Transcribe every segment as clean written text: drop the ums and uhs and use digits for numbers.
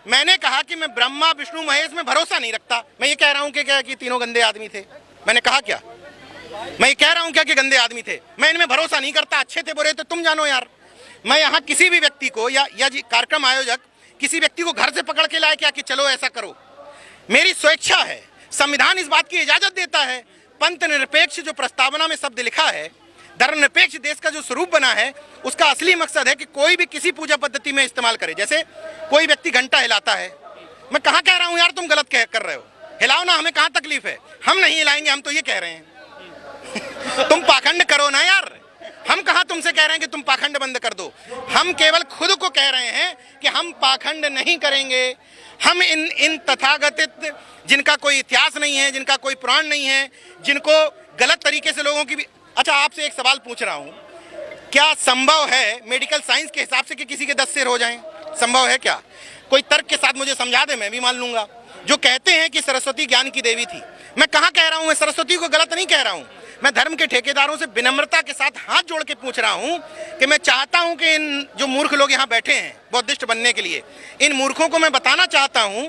मैंने कहा कि मैं ब्रह्मा विष्णु महेश में भरोसा नहीं रखता। मैं ये कह रहा हूँ कि क्या कि तीनों गंदे आदमी थे? मैंने कहा क्या? मैं ये कह रहा हूँ क्या कि गंदे आदमी थे? मैं इनमें भरोसा नहीं करता। अच्छे थे बुरे थे तुम जानो यार। मैं यहाँ किसी भी व्यक्ति को या कार्यक्रम आयोजक किसी व्यक्ति को घर से पकड़ के लाए क्या कि चलो ऐसा करो? मेरी स्वेच्छा है। संविधान इस बात की इजाजत देता है। पंथ निरपेक्ष जो प्रस्तावना में शब्द लिखा है, धर्मनिरपेक्ष देश का जो स्वरूप बना है, उसका असली मकसद है कि कोई भी किसी पूजा पद्धति में इस्तेमाल करे। जैसे कोई व्यक्ति घंटा हिलाता है, मैं कहाँ कह रहा हूँ यार तुम गलत कर रहे हो, हिलाओ ना, हमें कहाँ तकलीफ है, हम नहीं हिलाएंगे, हम तो ये कह रहे हैं तुम पाखंड करो ना यार। हम कहाँ तुमसे कह रहे हैं कि तुम पाखंड बंद कर दो। हम केवल खुद को कह रहे हैं कि हम पाखंड नहीं करेंगे। हम इन तथागतित जिनका कोई इतिहास नहीं है, जिनका कोई पुराण नहीं है, जिनको गलत तरीके से लोगों की भी। अच्छा, आपसे एक सवाल पूछ रहा हूँ, क्या संभव है मेडिकल साइंस के हिसाब से कि किसी के 10 सिर हो जाएं? संभव है क्या? कोई तर्क के साथ मुझे समझा दे, मैं भी मान लूंगा। जो कहते हैं कि सरस्वती ज्ञान की देवी थी, मैं कहाँ कह रहा हूँ, मैं सरस्वती को गलत नहीं कह रहा हूँ। मैं धर्म के ठेकेदारों से विनम्रता के साथ हाथ जोड़ के पूछ रहा हूँ कि मैं चाहता हूँ कि इन जो मूर्ख लोग यहाँ बैठे हैं बौद्धिस्ट बनने के लिए, इन मूर्खों को मैं बताना चाहता हूँ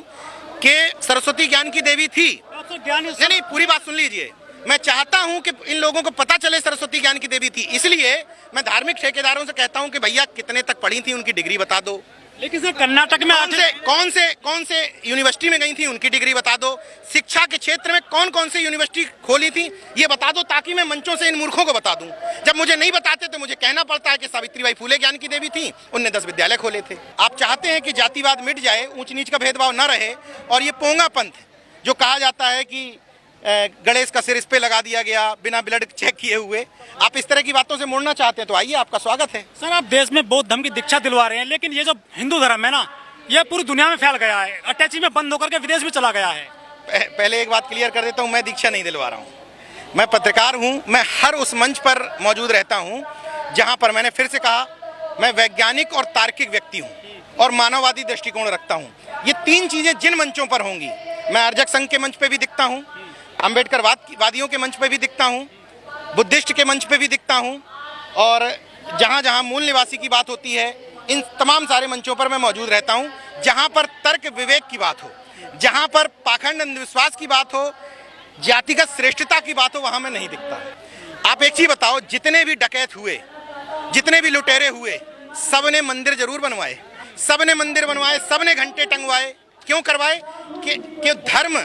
कि सरस्वती ज्ञान की देवी थी। नहीं, पूरी बात सुन लीजिए। मैं चाहता हूं कि इन लोगों को पता चले सरस्वती ज्ञान की देवी थी। इसलिए मैं धार्मिक ठेकेदारों से कहता हूं कि भैया कितने तक पढ़ी थी, उनकी डिग्री बता दो। लेकिन सर कर्नाटक में कौन से यूनिवर्सिटी में गई थी, उनकी डिग्री बता दो। शिक्षा के क्षेत्र में कौन से यूनिवर्सिटी खोली थी, ये बता दो, ताकि मैं मंचों से इन मूर्खों को बता दूं। जब मुझे नहीं बताते तो मुझे कहना पड़ता है कि सावित्रीबाई फुले ज्ञान की देवी थी, उनने 10 विद्यालय खोले थे। आप चाहते हैं कि जातिवाद मिट जाए, ऊंच नीच का भेदभाव न रहे, और ये पोंगा पंथ जो कहा जाता है कि गणेश का सिर इस पे लगा दिया गया बिना ब्लड चेक किए हुए, आप इस तरह की बातों से मोड़ना चाहते हैं तो आइए, आपका स्वागत है। सर, आप देश में बौद्ध धर्म की दीक्षा दिलवा रहे हैं, लेकिन ये जो हिंदू धर्म है ना, ये पूरी दुनिया में फैल गया है, अटैची में बंद होकर के विदेश भी चला गया है। पहले एक बात क्लियर कर देता हूँ, मैं दीक्षा नहीं दिलवा रहा हूँ। मैं पत्रकार हूँ। मैं हर उस मंच पर मौजूद रहता हूँ जहाँ पर, मैंने फिर से कहा, मैं वैज्ञानिक और तार्किक व्यक्ति हूँ और मानववादी दृष्टिकोण रखता हूँ। ये 3 चीजें जिन मंचों पर होंगी, मैं अर्जक संघ के मंच पे भी दिखता हूँ, अम्बेडकर वादियों के मंच पे भी दिखता हूँ, बुद्धिस्ट के मंच पे भी दिखता हूँ, और जहाँ जहाँ मूल निवासी की बात होती है, इन तमाम सारे मंचों पर मैं मौजूद रहता हूँ। जहाँ पर तर्क विवेक की बात हो, जहाँ पर पाखंड अंधविश्वास की बात हो, जातिगत श्रेष्ठता की बात हो, वहाँ मैं नहीं दिखता। आप एक चीज बताओ, जितने भी डकैत हुए, जितने भी लुटेरे हुए, सब ने मंदिर जरूर बनवाए, सब ने मंदिर बनवाए, सब ने घंटे टंगवाए। क्यों करवाए? कि धर्म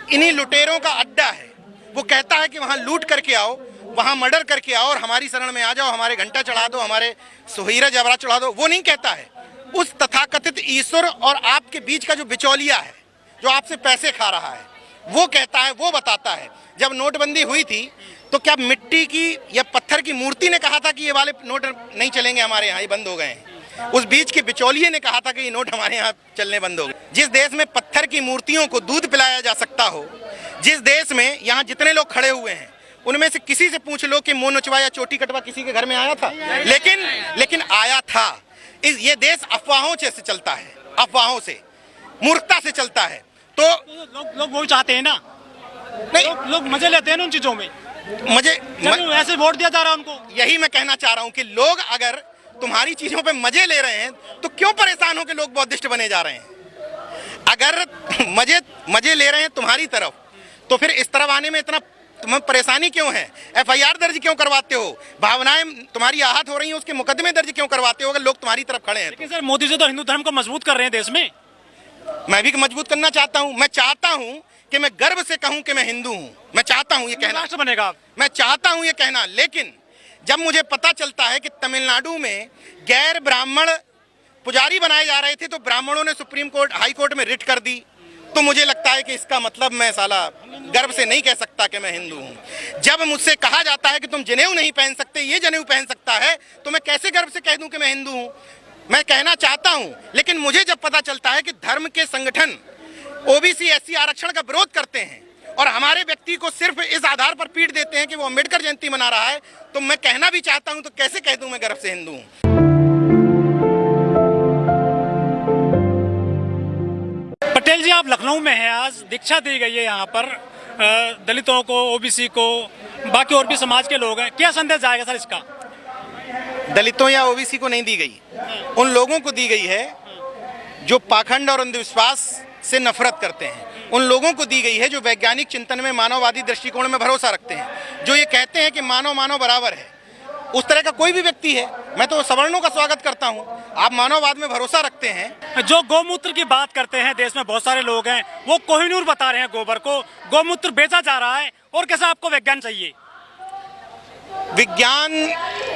इन्हीं लुटेरों का अड्डा है। वो कहता है कि वहाँ लूट करके आओ, वहाँ मर्डर करके आओ और हमारी शरण में आ जाओ, हमारे घंटा चढ़ा दो, हमारे सोहीरा जबरा चढ़ा दो। वो नहीं कहता है। उस तथाकथित ईश्वर और आपके बीच का जो बिचौलिया है, जो आपसे पैसे खा रहा है, वो कहता है, वो बताता है। जब नोटबंदी हुई थी तो क्या मिट्टी की या पत्थर की मूर्ति ने कहा था कि ये वाले नोट नहीं चलेंगे हमारे यहाँ, ये बंद हो गए हैं? उस बीच के बिचौलिए ने कहा था कि ये नोट हमारे यहाँ चलने बंद हो गए। जिस देश में पत्थर की मूर्तियों को दूध पिलाया जा सकता हो, जिस देश में यहाँ जितने लोग खड़े हुए हैं उनमें से किसी से पूछ लो कि मुंह नोचवा या चोटी कटवा किसी के घर में आया था? लेकिन आया था। ये देश अफवाहों से चलता है, अफवाहों से, मूर्खता से चलता है। तो लोग वो चाहते हैं ना, नहीं लोग मजे लेते हैं ना उन चीजों में। ऐसे वोट दिया जा रहा है उनको। यही मैं कहना चाह रहा हूँ कि लोग अगर तुम्हारी चीजों पे मजे ले रहे हैं तो क्यों परेशान हो के लोग बौद्धिस्ट बने जा रहे हैं? अगर मजे ले रहे हैं तुम्हारी तरफ, तो फिर इस तरफ आने में इतना तुम्हें परेशानी क्यों है? FIR दर्ज क्यों करवाते हो? भावनाएं तुम्हारी आहत हो रही हैं, उसके मुकदमे दर्ज क्यों करवाते हो अगर लोग तुम्हारी तरफ खड़े हैं? लेकिन सर, मोदी जी तो हिंदू धर्म को मजबूत कर रहे हैं देश में। मैं भी मजबूत करना चाहता हूँ। मैं चाहता हूँ कि मैं गर्व से कहूँ कि मैं हिंदू हूँ। मैं चाहता हूँ ये कहना, राष्ट्र बनेगा। मैं चाहता हूँ ये कहना। लेकिन जब मुझे पता चलता है कि तमिलनाडु में गैर ब्राह्मण पुजारी बनाए जा रहे थे तो ब्राह्मणों ने सुप्रीम कोर्ट, हाई कोर्ट में रिट कर दी, तो मुझे लगता है कि इसका मतलब मैं साला गर्व से नहीं कह सकता कि मैं हिंदू हूँ। जब मुझसे कहा जाता है कि तुम जनेऊ नहीं पहन सकते, ये जनेऊ पहन सकता है, तो मैं कैसे गर्व से कह दूं कि मैं हिंदू हूँ? मैं कहना चाहता हूँ, लेकिन मुझे जब पता चलता है कि धर्म के संगठन OBC SC आरक्षण का विरोध करते हैं और हमारे व्यक्ति को सिर्फ इस आधार पर पीट देते हैं कि वो अम्बेडकर जयंती मना रहा है, तो मैं कहना भी चाहता हूं, तो कैसे कह दूं मैं गर्व से हिंदू हूं? पटेल जी, आप लखनऊ में हैं, आज दीक्षा दी गई है यहाँ पर दलितों को, OBC को, बाकी और भी समाज के लोग हैं, क्या संदेश जाएगा सर इसका? दलितों या OBC को नहीं दी गई, उन लोगों को दी गई है जो पाखंड और अंधविश्वास से नफरत करते हैं, उन लोगों को दी गई है जो वैज्ञानिक चिंतन में मानववादी दृष्टिकोण में भरोसा रखते हैं, जो ये कहते हैं कि मानव मानव बराबर है। उस तरह का कोई भी व्यक्ति है, मैं तो सवर्णों का स्वागत करता हूं। आप मानववाद में भरोसा रखते हैं। जो गौमूत्र की बात करते हैं, देश में बहुत सारे लोग हैं, वो कोहिनूर बता रहे हैं गोबर को, गौमूत्र बेचा जा रहा है, और कैसा आपको विज्ञान चाहिए? विज्ञान,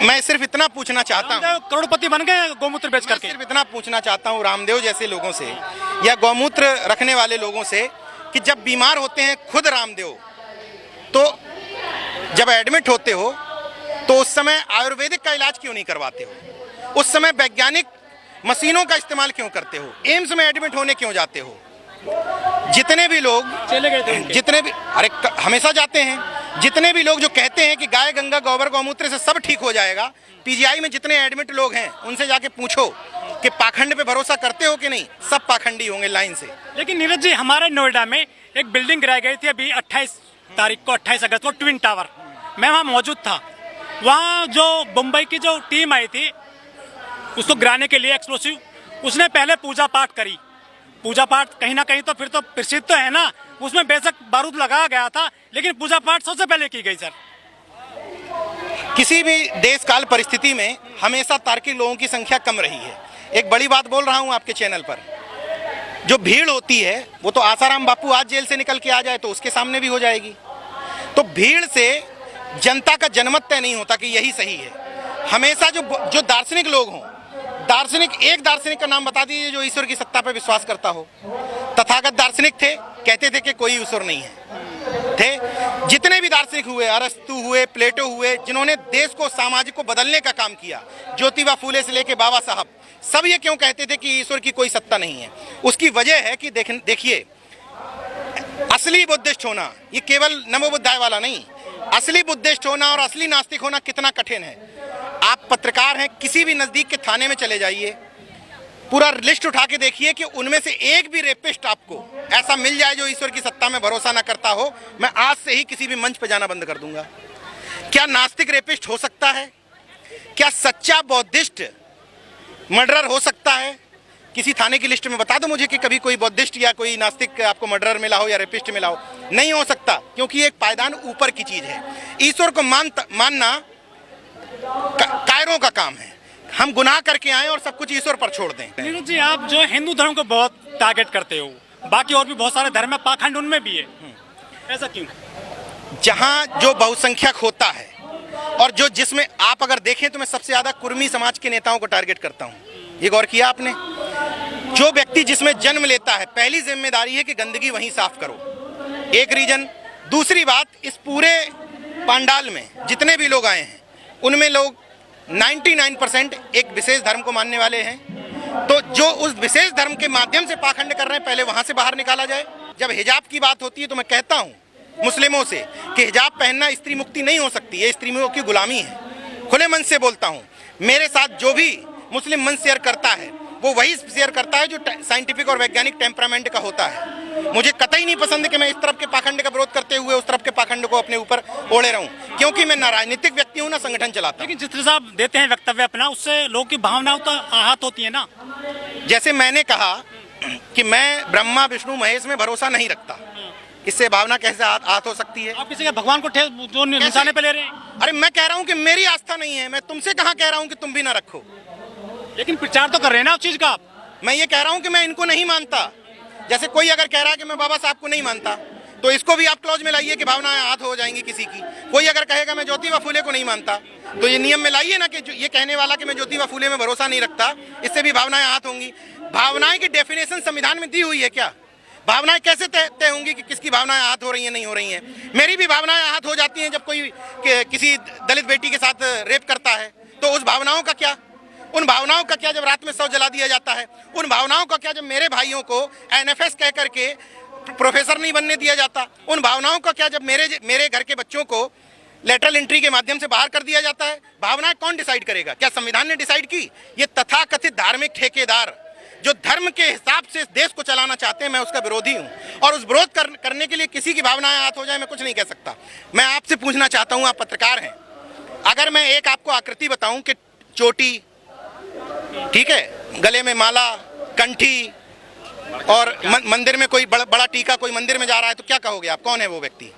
मैं सिर्फ इतना पूछना चाहता हूं, करोड़पति बन गए गौमूत्र बेच मैं करके। सिर्फ इतना पूछना चाहता हूं रामदेव जैसे लोगों से या गौमूत्र रखने वाले लोगों से कि जब बीमार होते हैं खुद रामदेव, तो जब एडमिट होते हो तो उस समय आयुर्वेदिक का इलाज क्यों नहीं करवाते हो? उस समय वैज्ञानिक मशीनों का इस्तेमाल क्यों करते हो? एम्स में एडमिट होने क्यों जाते हो? जितने भी लोग चले गए थे उनके। जितने भी हमेशा जाते हैं, जितने भी लोग जो कहते हैं कि गाय गंगा गोबर गौमूत्र से सब ठीक हो जाएगा, पीजीआई में जितने एडमिट लोग हैं उनसे जाके पूछो कि पाखंड पे भरोसा करते हो कि नहीं, सब पाखंडी होंगे लाइन से। लेकिन नीरज जी, हमारे नोएडा में एक बिल्डिंग गिराई गई थी अभी 28 तारीख को, 28 अगस्त को, ट्विन टावर। मैं वहाँ मौजूद था। वहाँ जो मुंबई की जो टीम आई थी उसको गिराने के लिए, एक्सप्लोसिव, उसने पहले पूजा पाठ करी। पूजा पाठ कहीं ना कहीं तो फिर तो प्रसिद्ध तो है ना, उसमें बेशक बारूद लगाया गया था, लेकिन पूजा पाठ सबसे पहले की गई। सर, किसी भी देश काल परिस्थिति में हमेशा तार्किक लोगों की संख्या कम रही है। एक बड़ी बात बोल रहा हूं आपके चैनल पर, जो भीड़ होती है वो तो आसाराम बापू आज जेल से निकल के आ जाए तो उसके सामने भी हो जाएगी। तो भीड़ से जनता का जनमत तय नहीं होता कि यही सही है। हमेशा जो दार्शनिक लोग हों, एक दार्शनिक का नाम बता दीजिए जो ईश्वर की सत्ता पर विश्वास करता हो। तथागत दार्शनिक थे, कहते थे कि कोई ईश्वर नहीं है, थे। जितने भी दार्शनिक हुए, अरस्तु हुए, प्लेटो हुए, जिन्होंने देश को, सामाजिक को बदलने का काम किया, ज्योतिबा फूले से लेके बाबा साहब, सब ये क्यों कहते थे कि ईश्वर की कोई सत्ता नहीं है? उसकी वजह है कि देखिए, असली बुद्धिस्ट होना, ये केवल नमो बुद्धाय वाला नहीं, असली बुद्धिस्ट होना और असली नास्तिक होना कितना कठिन है। आप पत्रकार हैं, किसी भी नजदीक के थाने में चले जाइए, पूरा लिस्ट उठा के देखिए कि उनमें से एक भी रेपिस्ट आपको ऐसा मिल जाए जो ईश्वर की सत्ता में भरोसा ना करता हो, मैं आज से ही किसी भी मंच पे जाना बंद कर दूंगा। क्या नास्तिक रेपिस्ट हो सकता है? क्या सच्चा बौद्धिस्ट मर्डरर हो सकता है? किसी थाने की लिस्ट में बता दो मुझे कि कभी कोई बौद्धिस्ट या कोई नास्तिक आपको मर्डरर मिला हो या रेपिस्ट मिला हो। नहीं हो सकता, क्योंकि एक पायदान ऊपर की चीज है। ईश्वर को मानना कायरों का काम है। हम गुनाह करके आए और सब कुछ ईश्वर पर छोड़ दें। नीरज जी, आप जो हिंदू धर्म को बहुत टारगेट करते हो, बाकी और भी बहुत सारे धर्म है, पाखंड उनमें भी है, ऐसा क्यों? जहां जो बहुसंख्यक होता है और जिसमें आप अगर देखें तो मैं सबसे ज्यादा कुर्मी समाज के नेताओं को टारगेट करता हूं। ये गौर किया आपने? जो व्यक्ति जिसमें जन्म लेता है, पहली जिम्मेदारी है कि गंदगी वहीं साफ करो। एक रीजन। दूसरी बात, इस पूरे पंडाल में जितने भी लोग आए हैं उनमें लोग 99% एक विशेष धर्म को मानने वाले हैं। तो जो उस विशेष धर्म के माध्यम से पाखंड कर रहे हैं, पहले वहां से बाहर निकाला जाए। जब हिजाब की बात होती है तो मैं कहता हूं मुस्लिमों से कि हिजाब पहनना स्त्री मुक्ति नहीं हो सकती, ये स्त्रियों की गुलामी है। खुले मन से बोलता हूं, मेरे साथ जो भी मुस्लिम मन शेयर करता है वो वही शेयर करता है जो साइंटिफिक और वैज्ञानिक टेम्परामेंट का होता है। मुझे कतई नहीं पसंद कि मैं इस तरफ के पाखंड का विरोध करते हुए उस तरफ के पाखंड को अपने ऊपर ओढ़े रहूं, क्योंकि मैं ना राजनीतिक व्यक्ति हूं ना संगठन चलाता हूं। लेकिन जिस तरह से आप देते हैं वक्तव्य अपना, उससे लोगों की भावनाओं तो आहत होती है ना। जैसे मैंने कहा कि मैं ब्रह्मा विष्णु महेश में भरोसा नहीं रखता, इससे भावना कैसे आहत हो सकती है? आप किसी के भगवान को जो निशाने पे ले रहे हैं। अरे मैं कह रहा हूं कि मेरी आस्था नहीं है, मैं तुमसे कहां कह रहा हूं कि तुम भी ना रखो। लेकिन प्रचार तो कर रहे हैं ना उस चीज का आप। मैं ये कह रहा हूं कि मैं इनको नहीं मानता। जैसे कोई अगर कह रहा है कि मैं बाबा साहब को नहीं मानता, तो इसको भी आप क्लॉज में लाइए कि भावनाएं आहत हो जाएंगी किसी की। कोई अगर कहेगा मैं ज्योतिबा फूले को नहीं मानता, तो ये नियम में लाइए ना कि ये कहने वाला कि मैं ज्योतिबा फूले में भरोसा नहीं रखता, इससे भी भावनाएं आहत होंगी। भावनाएं की डेफिनेशन संविधान में दी हुई है क्या? भावनाएं कैसे तय होंगी कि किसकी भावनाएं आहत हो रही हैं, नहीं हो रही हैं? मेरी भी भावनाएं आहत हो जाती हैं जब कोई किसी दलित बेटी के साथ रेप करता है, तो उस भावनाओं का क्या? उन भावनाओं का क्या जब रात में शव जला दिया जाता है? उन भावनाओं का क्या जब मेरे भाइयों को एनएफएस कह करके प्रोफेसर नहीं बनने दिया जाता? उन भावनाओं का क्या जब मेरे घर के बच्चों को लेटरल एंट्री के माध्यम से बाहर कर दिया जाता है? भावनाएं कौन डिसाइड करेगा? क्या संविधान ने डिसाइड की? ये तथाकथित धार्मिक ठेकेदार जो धर्म के हिसाब से इस देश को चलाना चाहते हैं, मैं उसका विरोधी हूं। और उस विरोध करने के लिए किसी की भावनाएं आहत हो जाए, मैं कुछ नहीं कह सकता। मैं आपसे पूछना चाहता हूं, आप पत्रकार हैं, अगर मैं एक आपको आकृति बताऊं कि चोटी, ठीक है, गले में माला, कंठी, और मंदिर में कोई बड़ा टीका कोई मंदिर में जा रहा है तो क्या कहोगे आप? कौन है वो व्यक्ति?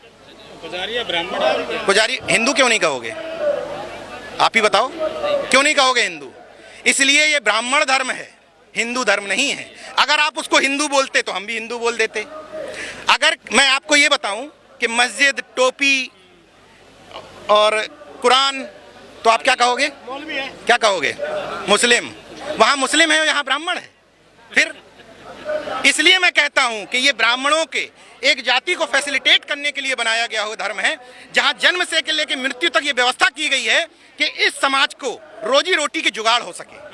पुजारी है, ब्राह्मण है। पुजारी। हिंदू क्यों नहीं कहोगे? आप ही बताओ, क्यों नहीं कहोगे हिंदू? इसलिए ये ब्राह्मण धर्म है, हिंदू धर्म नहीं है। अगर आप उसको हिंदू बोलते तो हम भी हिंदू बोल देते। अगर मैं आपको ये बताऊं कि मस्जिद, टोपी और कुरान, तो आप क्या कहोगे? मौलवी है। क्या कहोगे? मुस्लिम। वहां मुस्लिम है, यहाँ ब्राह्मण है। फिर इसलिए मैं कहता हूं कि ये ब्राह्मणों के एक जाति को फैसिलिटेट करने के लिए बनाया गया हुआ धर्म है, जहां जन्म से लेकर मृत्यु तक ये व्यवस्था की गई है कि इस समाज को रोजी रोटी की जुगाड़ हो सके।